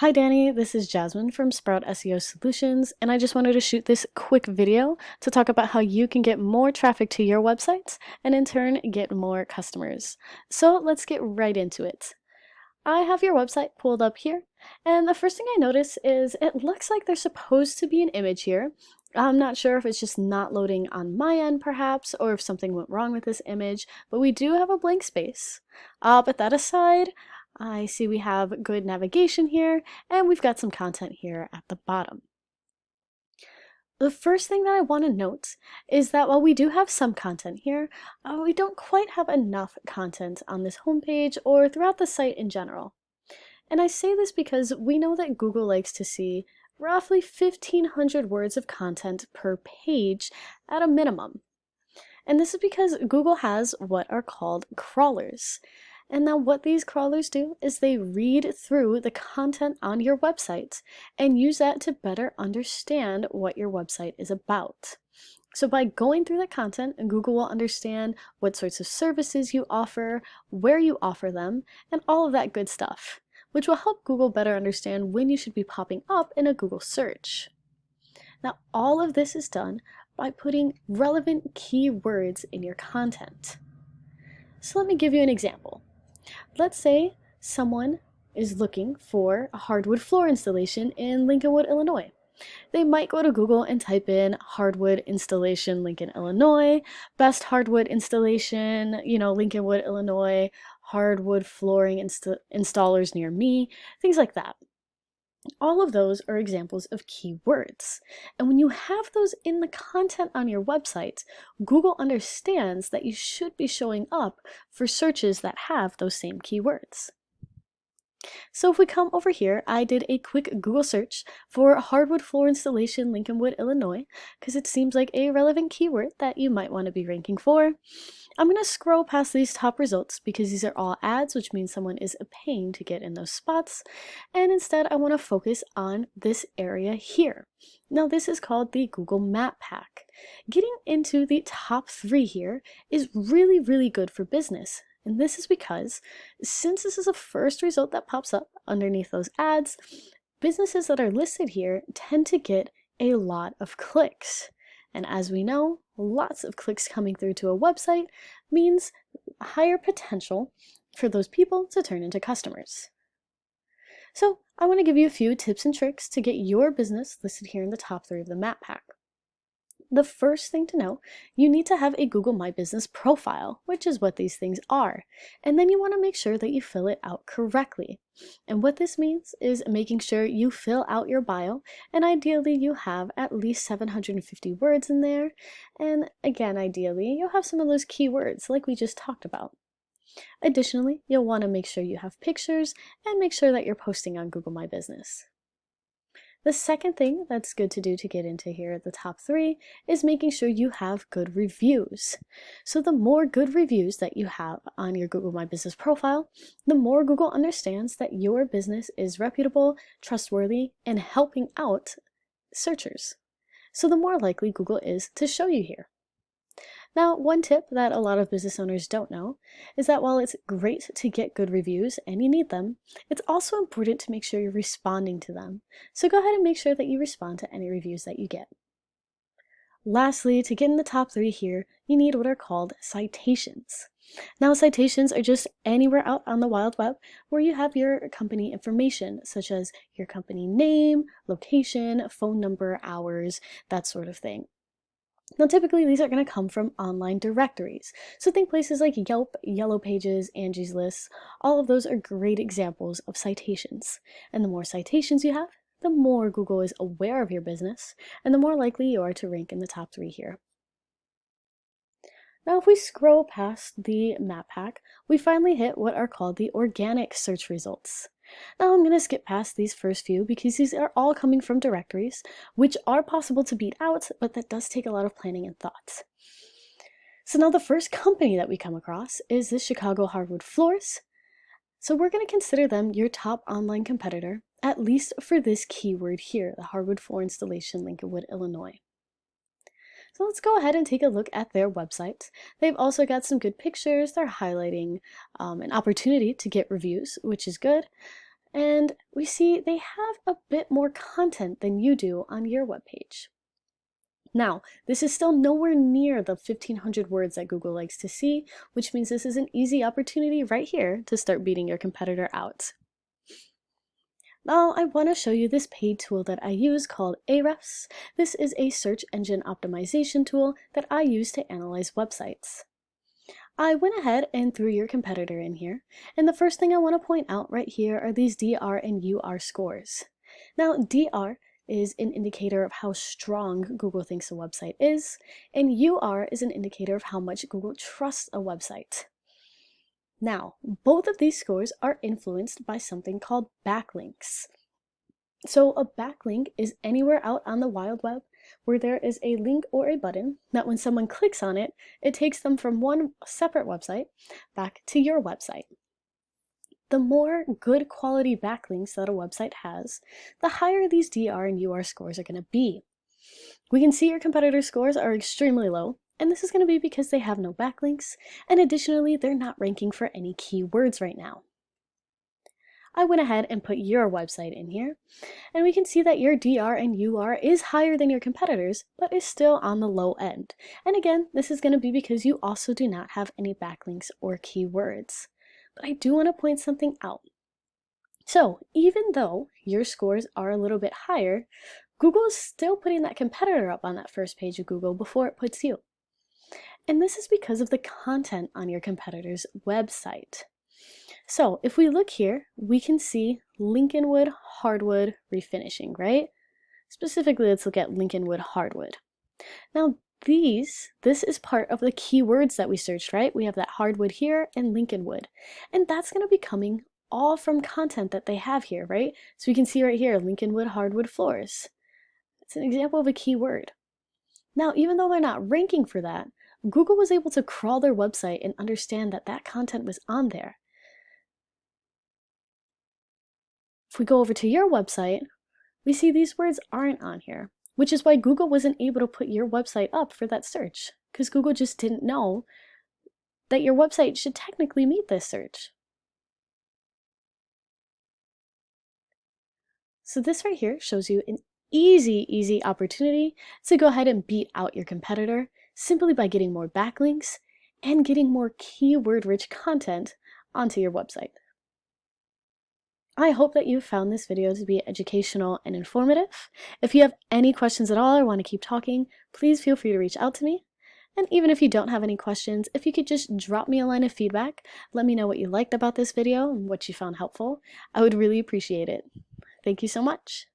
Hi Danny, this is Jasmine from Sprout SEO Solutions, and I just wanted to shoot this quick video to talk about how you can get more traffic to your websites and in turn get more customers. So let's get right into it. I have your website pulled up here, and the first thing I notice is it looks like there's supposed to be an image here. I'm not sure if it's just not loading on my end perhaps, or if something went wrong with this image, but we do have a blank space. But that aside, I see we have good navigation here, and we've got some content here at the bottom. The first thing that I want to note is that while we do have some content here, we don't quite have enough content on this homepage or throughout the site in general. And I say this because we know that Google likes to see roughly 1,500 words of content per page at a minimum. And this is because Google has what are called crawlers. And now what these crawlers do is they read through the content on your website and use that to better understand what your website is about. So by going through the content, Google will understand what sorts of services you offer, where you offer them, and all of that good stuff, which will help Google better understand when you should be popping up in a Google search. Now, all of this is done by putting relevant keywords in your content. So let me give you an example. Let's say someone is looking for a hardwood floor installation in Lincolnwood, Illinois. They might go to Google and type in hardwood installation Lincoln, Illinois, best hardwood installation, Lincolnwood, Illinois, hardwood flooring installers near me, things like that. All of those are examples of keywords. And when you have those in the content on your website, Google understands that you should be showing up for searches that have those same keywords. So if we come over here, I did a quick Google search for hardwood floor installation Lincolnwood, Illinois, because it seems like a relevant keyword that you might want to be ranking for. I'm going to scroll past these top results because these are all ads, which means someone is paying to get in those spots. And instead, I want to focus on this area here. Now, this is called the Google Map Pack. Getting into the top 3 here is really, really good for business. And this is because, since this is a first result that pops up underneath those ads, businesses that are listed here tend to get a lot of clicks. And as we know, lots of clicks coming through to a website means higher potential for those people to turn into customers. So I want to give you a few tips and tricks to get your business listed here in the top 3 of the Map Pack. The first thing to know, you need to have a Google My Business profile, which is what these things are. And then you want to make sure that you fill it out correctly. And what this means is making sure you fill out your bio, and ideally you have at least 750 words in there. And again, ideally, you'll have some of those keywords like we just talked about. Additionally, you'll want to make sure you have pictures and make sure that you're posting on Google My Business. The second thing that's good to do to get into here at the top 3 is making sure you have good reviews. So the more good reviews that you have on your Google My Business profile, the more Google understands that your business is reputable, trustworthy, and helping out searchers. So the more likely Google is to show you here. Now, one tip that a lot of business owners don't know is that while it's great to get good reviews and you need them, it's also important to make sure you're responding to them. So go ahead and make sure that you respond to any reviews that you get. Lastly, to get in the top 3 here, you need what are called citations. Now, citations are just anywhere out on the wild web where you have your company information, such as your company name, location, phone number, hours, that sort of thing. Now, typically, these are going to come from online directories. So think places like Yelp, Yellow Pages, Angie's List. All of those are great examples of citations. And the more citations you have, the more Google is aware of your business, and the more likely you are to rank in the top 3 here. Now, if we scroll past the Map Pack, we finally hit what are called the organic search results. Now I'm going to skip past these first few because these are all coming from directories, which are possible to beat out, but that does take a lot of planning and thought. So now the first company that we come across is the Chicago Hardwood Floors. So we're going to consider them your top online competitor, at least for this keyword here, the hardwood floor installation, Lincolnwood, Illinois. So let's go ahead and take a look at their website. They've also got some good pictures. They're highlighting an opportunity to get reviews, which is good. And we see they have a bit more content than you do on your webpage. Now, this is still nowhere near the 1,500 words that Google likes to see, which means this is an easy opportunity right here to start beating your competitor out. Now, I want to show you this paid tool that I use called Ahrefs. This is a search engine optimization tool that I use to analyze websites. I went ahead and threw your competitor in here, and the first thing I want to point out right here are these DR and UR scores. Now, DR is an indicator of how strong Google thinks a website is, and UR is an indicator of how much Google trusts a website. Now, both of these scores are influenced by something called backlinks. So a backlink is anywhere out on the wild web where there is a link or a button that when someone clicks on it, it takes them from one separate website back to your website. The more good quality backlinks that a website has, the higher these DR and UR scores are going to be. We can see your competitors' scores are extremely low, and this is going to be because they have no backlinks, and additionally, they're not ranking for any keywords right now. I went ahead and put your website in here, and we can see that your DR and UR is higher than your competitors, but is still on the low end. And again, this is going to be because you also do not have any backlinks or keywords. But I do want to point something out. So even though your scores are a little bit higher, Google is still putting that competitor up on that first page of Google before it puts you. And this is because of the content on your competitor's website. So if we look here, we can see Lincolnwood Hardwood refinishing, right? Specifically, let's look at Lincolnwood Hardwood. Now this is part of the keywords that we searched, right? We have that hardwood here and Lincolnwood. And that's going to be coming all from content that they have here, right? So we can see right here, Lincolnwood hardwood floors. It's an example of a keyword. Now, even though they're not ranking for that, Google was able to crawl their website and understand that that content was on there. If we go over to your website, we see these words aren't on here, which is why Google wasn't able to put your website up for that search, because Google just didn't know that your website should technically meet this search. So this right here shows you an easy opportunity to go ahead and beat out your competitor simply by getting more backlinks and getting more keyword-rich content onto your website. I hope that you found this video to be educational and informative. If you have any questions at all or want to keep talking, please feel free to reach out to me. And even if you don't have any questions, if you could just drop me a line of feedback, let me know what you liked about this video and what you found helpful, I would really appreciate it. Thank you so much.